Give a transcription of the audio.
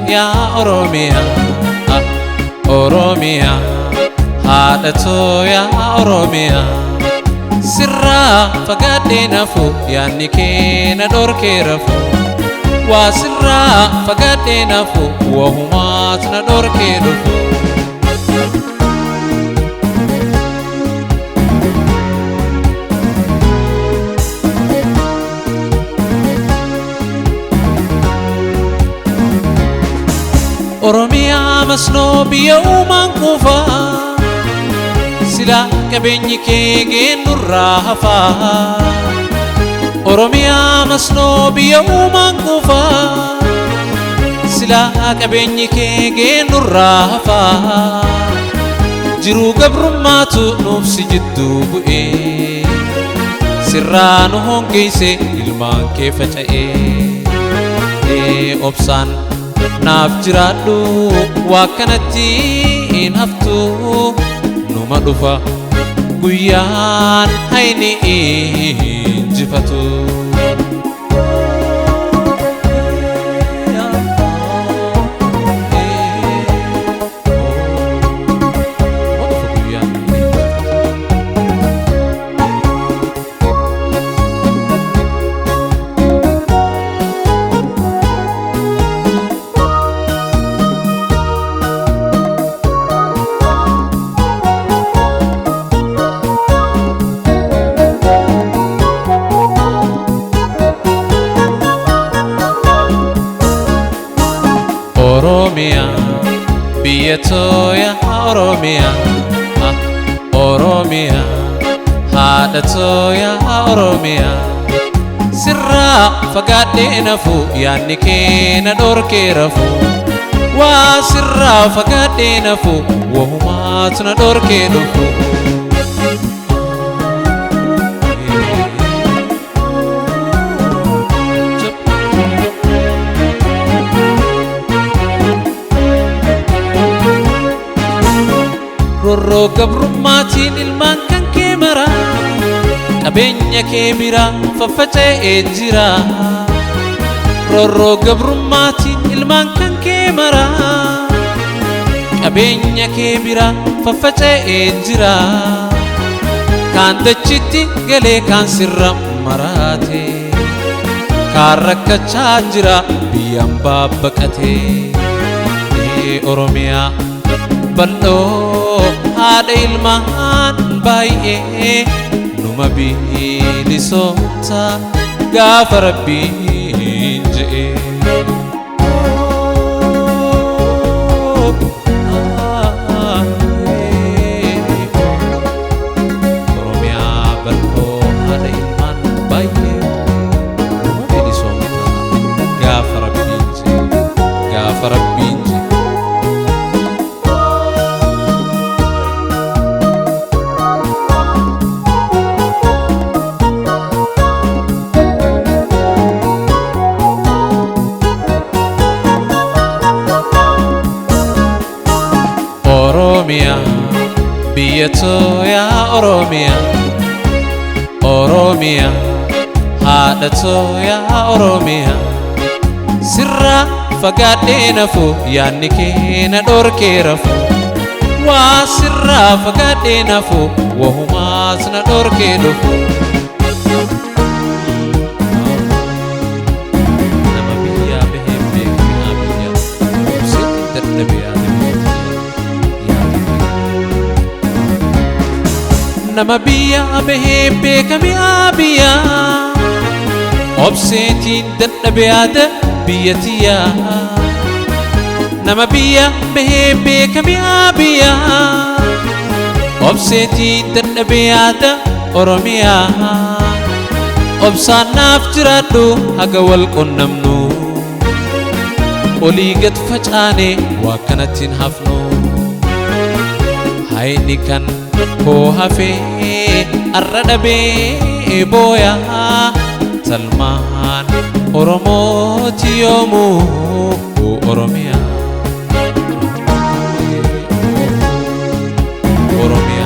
يا أوروميا أوروميا هادتو يا أوروميا سرا فقدنا فو يعني كينا دور كيرفو وسرا فقدنا فو وهماتنا دور كيرفو أوروميا مسنو بيوم كوفا سلا كبني كيجين الرافا أوروميا مسنو بيوم كوفا سلا كبني كيجين الرافا جرو قبر ما تنفس جدو بئي سرانو هون كيسي ilmaan kee faca'ee obsaan naaf jiraadhu waa kanatti hin haftu numa dhufa guyyaan hayni injifatu أوروميا بيتو يا أوروميا أوروميا هادتو يا أوروميا سرا فقدنا فو يعني كينا دور كيرفو وسرا فقدنا فو وهماتنا دور كيرفو Rorro gabrummatiin ilmaan kan kee mara qabeenya kee bira faffaca'ee jira Rorro gabrummaatiin ilmaan kan kee mara qabeenya kee bira faffaca'ee jira kaan dachitti galee kaan sirra maraate kaan rakkachaa jira biyyaan babbaqatee Oromiyaa bal'oo haadha ilmaan baay'ee numa bilisoomta gaafa rabbiin je'e Oromiyaa bal'oo haadha ilmaan baay'ee numa bilisoomta gaafa rabbiin je'e gaafa rabbiin je'e أوروميا بيتو يا أوروميا أوروميا هادتو يا أوروميا سرا فقدنا فو يعني كينا دور كيرفو وسرا فقدنا فو وهماتنا دور كيرفو nama biya behebe kami abiya obsetin dadhabe ada biyatiya nama biya behebe kami abiya obsetin dadhabe ada Oromiya obsaan naaf jiraadhu haga wal qunnamnu olii gad facaane waa kanattiin hafnu hayni kan koo hafee arra dhabee booya salmaan Oromooti yoomuu Oromiyaa Oromiyaa